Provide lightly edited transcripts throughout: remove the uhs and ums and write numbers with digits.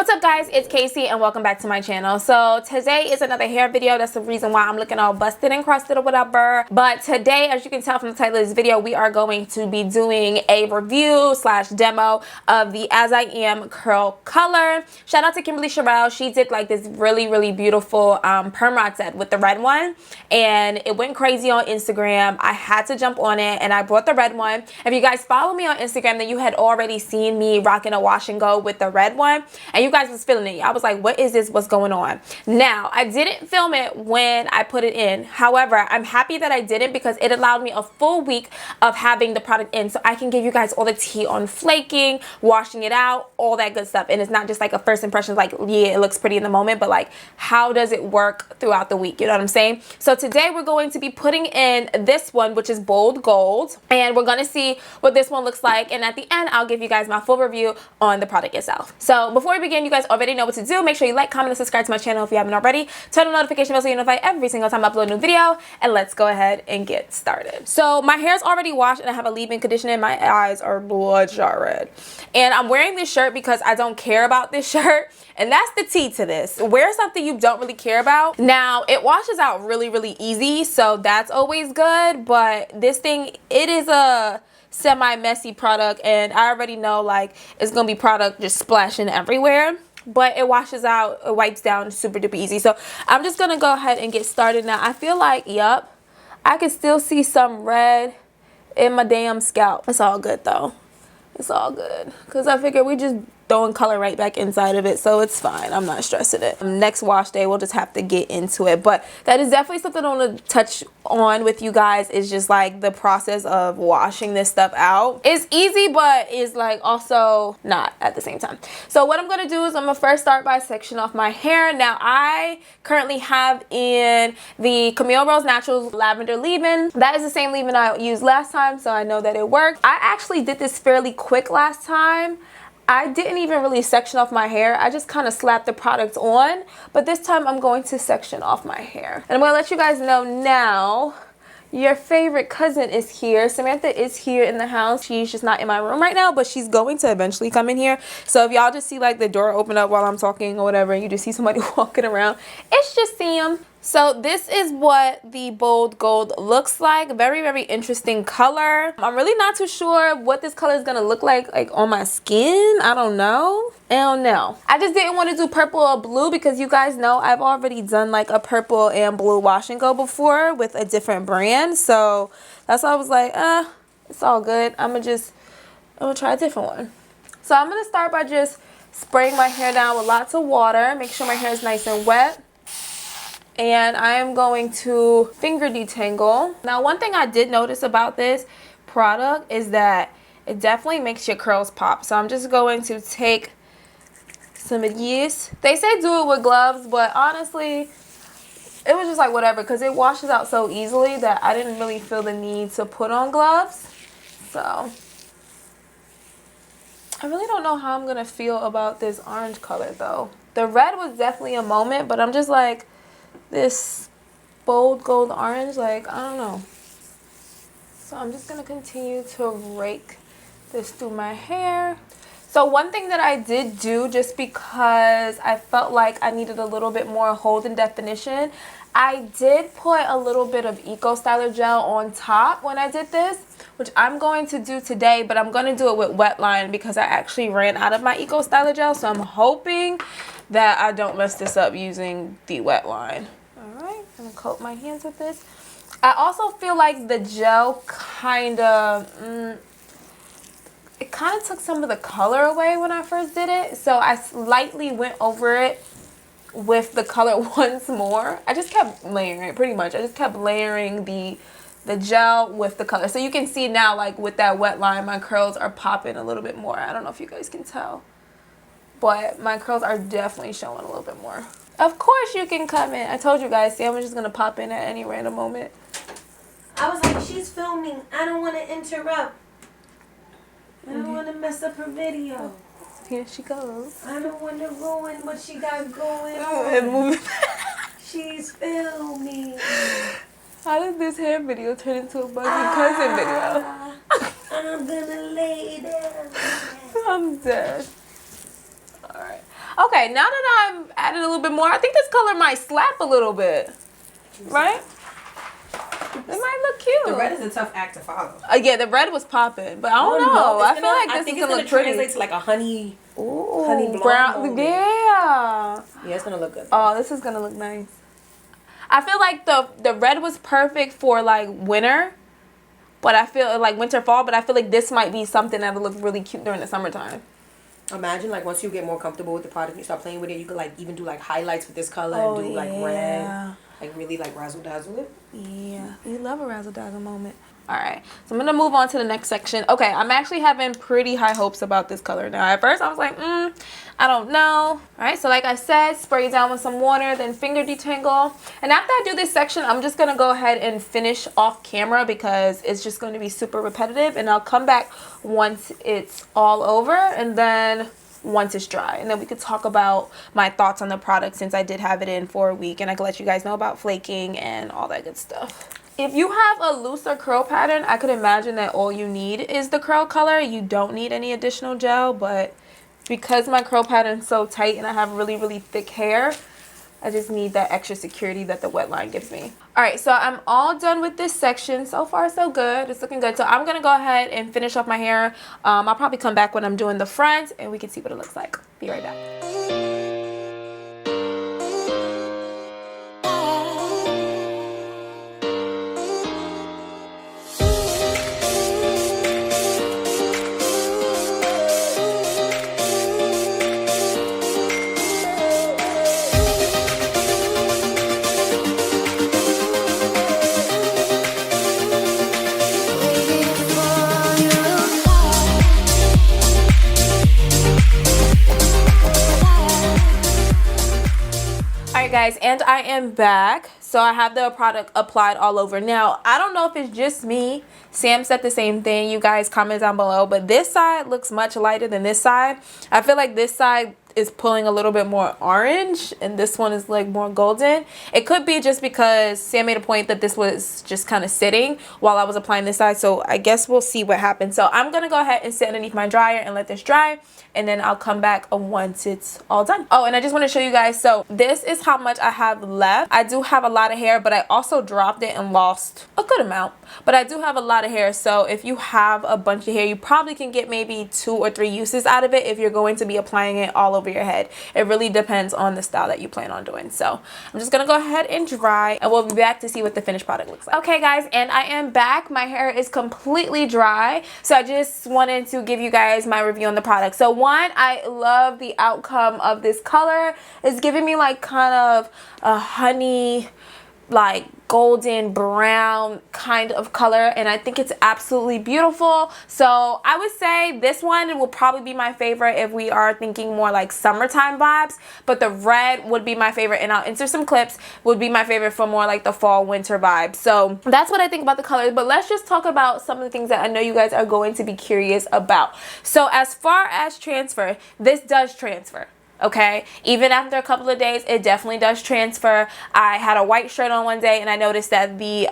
What's up guys, it's Casey and welcome back to my channel. So today is another hair video. That's the reason why I'm looking all busted and crusted or whatever. But today, as you can tell from the title of this video, we are going to be doing a review slash demo of the As I Am curl color. Shout out to Kimberly Sherelle. She did like this really beautiful perm rod set with the red one, and it went crazy on Instagram. I had to jump on it and I brought the red one. If you guys follow me on Instagram, then you had already seen me rocking a wash and go with the red one, and you guys was feeling it. I was like, what is this? What's going on? Now, I didn't film it when I put it in. However, I'm happy that I didn't because it allowed me a full week of having the product in, so I can give you guys all the tea on flaking, washing it out, all that good stuff. And it's not just like a first impression, like, yeah, it looks pretty in the moment, but like, how does it work throughout the week? You know what I'm saying? So today we're going to be putting in this one, which is Bold Gold, and we're going to see what this one looks like. And at the end, I'll give you guys my full review on the product itself. So before we begin, you guys already know what to do. Make sure you like, comment, and subscribe to my channel if you haven't already. Turn on the notification bell so you're notified every single time I upload a new video. And let's go ahead and get started. So my hair's already washed and I have a leave-in conditioner. My eyes are bloodshot red. And I'm wearing this shirt because I don't care about this shirt. And that's the tea to this. Wear something you don't really care about. Now, it washes out really easy, so that's always good. But this thing, it is a semi-messy product, and I already know like it's gonna be product just splashing everywhere, but it washes out, it wipes down super duper easy. So I'm just gonna go ahead and get started now. I feel like, yep, I can still see some red in my damn scalp. It's all good though. It's all good because I figure we just throwing color right back inside of it, so it's fine. I'm not stressing it. Next wash day, we'll just have to get into it. But that is definitely something I want to touch on with you guys, is just like the process of washing this stuff out. It's easy, but it's like also not at the same time. So what I'm going to do is I'm going to first start by sectioning off my hair. Now, I currently have in the Camille Rose Naturals Lavender leave-in. That is the same leave-in I used last time, so I know that it worked. I actually did this fairly quick last time. I didn't even really section off my hair. I just kind of slapped the product on. But this time I'm going to section off my hair. And I'm going to let you guys know now, your favorite cousin is here. Samantha is here in the house. She's just not in my room right now, but she's going to eventually come in here. So if y'all just see like the door open up while I'm talking or whatever, and you just see somebody walking around, it's just Sam. So this is what the Bold Gold looks like. Very interesting color. I'm really not too sure what this color is gonna look like on my skin. I don't know. I just didn't want to do purple or blue because you guys know I've already done like a purple and blue wash and go before with a different brand. So that's why I was like, it's all good. I'm gonna try a different one. So I'm gonna start by just spraying my hair down with lots of water. Make sure my hair is nice and wet. And I am going to finger detangle. Now, one thing I did notice about this product is that it definitely makes your curls pop. So I'm just going to take some of these. They say do it with gloves, but honestly, it was just like whatever because it washes out so easily that I didn't really feel the need to put on gloves. So I really don't know how I'm going to feel about this orange color though. The red was definitely a moment, but I'm just like, this Bold Gold orange, like, I don't know. So I'm just going to continue to rake this through my hair. So one thing that I did do, just because I felt like I needed a little bit more hold and definition, I did put a little bit of Eco Styler gel on top when I did this, which I'm going to do today, but I'm going to do it with wet line because I actually ran out of my Eco Styler gel. So I'm hoping that I don't mess this up using the wet line. Alright, I'm going to coat my hands with this. I also feel like the gel kind of, it kind of took some of the color away when I first did it. So I slightly went over it with the color once more. I just kept layering it pretty much. I just kept layering the gel with the color. So you can see now, like with that wet line, my curls are popping a little bit more. I don't know if you guys can tell, but my curls are definitely showing a little bit more. Of course you can come in. I told you guys, Sam was just going to pop in at any random moment. I was like, she's filming. I don't want to interrupt. I don't want to mess up her video. Here she goes. I don't want to ruin what she got going on. She's filming. How did this hair video turn into a Buzzy Cousin video? I'm going to lay down. I'm dead. Alright. Okay, now that I'm adding a little bit more, I think this color might slap a little bit. Right? It might look cute. The red is a tough act to follow. Yeah, the red was popping, but I don't know. I feel like this is gonna look pretty. Translate to like a honey, ooh, honey blonde brown. moment. Yeah. Yeah, it's gonna look good. Oh, this is gonna look nice. I feel like the red was perfect for like winter, but I feel like winter fall. But I feel like this might be something that'll look really cute during the summertime. Imagine like once you get more comfortable with the product and you start playing with it, you could like even do like highlights with this color and do like red, like really like razzle dazzle it. Yeah, we love a razzle dazzle moment. All right, so I'm gonna move on to the next section. Okay, I'm actually having pretty high hopes about this color now. At first I was like, I don't know. All right, so like I said, spray it down with some water, then finger detangle. And after I do this section, I'm just gonna go ahead and finish off camera because it's just going to be super repetitive, and I'll come back once it's all over and then once it's dry, and then we could talk about my thoughts on the product since I did have it in for a week, and I can let you guys know about flaking and all that good stuff. If you have a looser curl pattern, I could imagine that all you need is the curl color. You don't need any additional gel, but because my curl pattern is so tight and I have really, really thick hair, I just need that extra security that the wet line gives me. All right, so I'm all done with this section. So far, so good. It's looking good. So I'm gonna go ahead and finish off my hair. I'll probably come back when I'm doing the front and we can see what it looks like. Be right back. Guys, and I am back. So I have the product applied all over. Now I don't know if it's just me. Sam said the same thing. You guys comment down below, but this side looks much lighter than this side. I feel like this side is pulling a little bit more orange and this one is like more golden. It could be just because Sam made a point that this was just kind of sitting while I was applying this side, so I guess we'll see what happens. So I'm gonna go ahead and sit underneath my dryer and let this dry, and then I'll come back once it's all done. Oh, and I just want to show you guys, so this is how much I have left. I do have a lot of hair, but I also dropped it and lost a good amount, but I do have a lot of hair. So if you have a bunch of hair, you probably can get maybe 2 or 3 uses out of it if you're going to be applying it all over your head. It really depends on the style that you plan on doing. So I'm just gonna go ahead and dry, and we'll be back to see what the finished product looks like. Okay guys, and I am back. My hair is completely dry, so I just wanted to give you guys my review on the product. So one, I love the outcome of this color. It's giving me like kind of a honey, like golden brown kind of color, and I think it's absolutely beautiful. So I would say this one will probably be my favorite if we are thinking more like summertime vibes, but the red would be my favorite, and I'll insert some clips, would be my favorite for more like the fall winter vibe. So that's what I think about the colors, but let's just talk about some of the things that I know you guys are going to be curious about. So as far as transfer, this does transfer. Okay, even after a couple of days, it definitely does transfer. I had a white shirt on one day and I noticed that the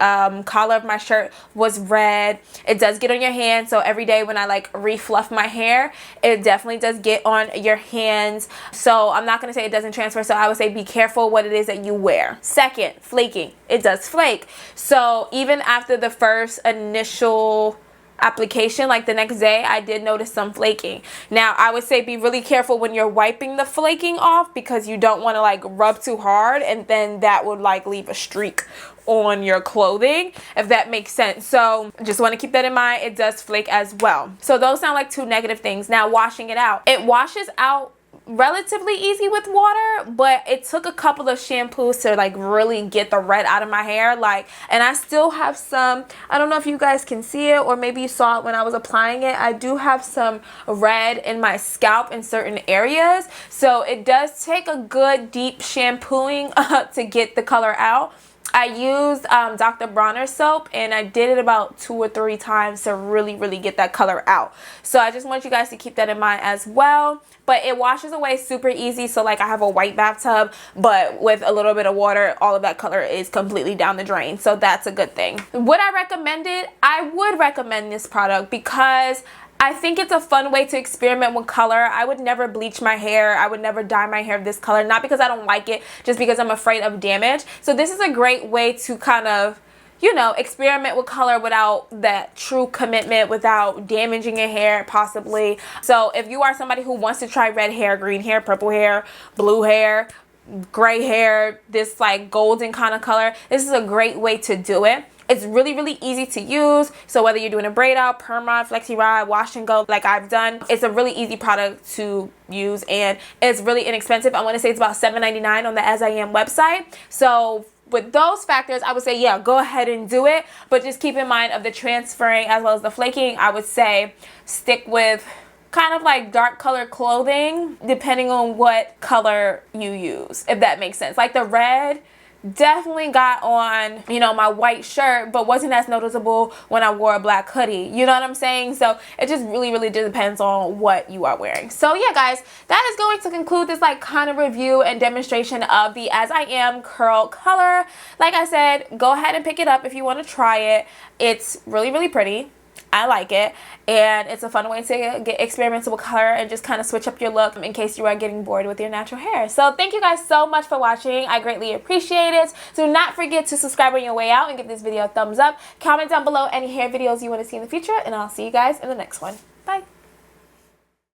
collar of my shirt was red. It does get on your hand, so every day when I like refluff my hair, it definitely does get on your hands. So I'm not going to say it doesn't transfer, so I would say be careful what it is that you wear. Second, flaking. It does flake. So even after the first initial application, like the next day, I did notice some flaking. Now I would say be really careful when you're wiping the flaking off, because you don't want to like rub too hard and then that would like leave a streak on your clothing, if that makes sense. So just want to keep that in mind. It does flake as well. So those sound like 2 negative things. Now washing it out, it washes out relatively easy with water, but it took a couple of shampoos to like really get the red out of my hair. Like, and I still have some, I don't know if you guys can see it, or maybe you saw it when I was applying it, I do have some red in my scalp in certain areas. So it does take a good deep shampooing to get the color out. I used Dr. Bronner's soap, and I did it about 2 or 3 times to really get that color out. So I just want you guys to keep that in mind as well. But it washes away super easy. So like I have a white bathtub, but with a little bit of water, all of that color is completely down the drain. So that's a good thing. Would I recommend it? I would recommend this product because I think it's a fun way to experiment with color. I would never bleach my hair. I would never dye my hair this color, not because I don't like it, just because I'm afraid of damage. So this is a great way to kind of, you know, experiment with color without that true commitment, without damaging your hair possibly. So if you are somebody who wants to try red hair, green hair, purple hair, blue hair, gray hair, this like golden kind of color, this is a great way to do it. It's really, really easy to use. So whether you're doing a braid out, perma, flexi rod, wash and go like I've done, it's a really easy product to use and it's really inexpensive. I want to say it's about $7.99 on the As I Am website. So with those factors, I would say, yeah, go ahead and do it. But just keep in mind of the transferring as well as the flaking, I would say stick with kind of like dark color clothing depending on what color you use, if that makes sense. Like the red definitely got on, you know, my white shirt, but wasn't as noticeable when I wore a black hoodie. You know what I'm saying? So it just really, really depends on what you are wearing. So yeah, guys, that is going to conclude this like kind of review and demonstration of the As I Am curl color. Like I said, go ahead and pick it up if you want to try it. It's really, really pretty. I like it, and it's a fun way to get experimental with color and just kind of switch up your look in case you are getting bored with your natural hair. So thank you guys so much for watching. I greatly appreciate it. Do not forget to subscribe on your way out and give this video a thumbs up. Comment down below any hair videos you want to see in the future, and I'll see you guys in the next one. Bye.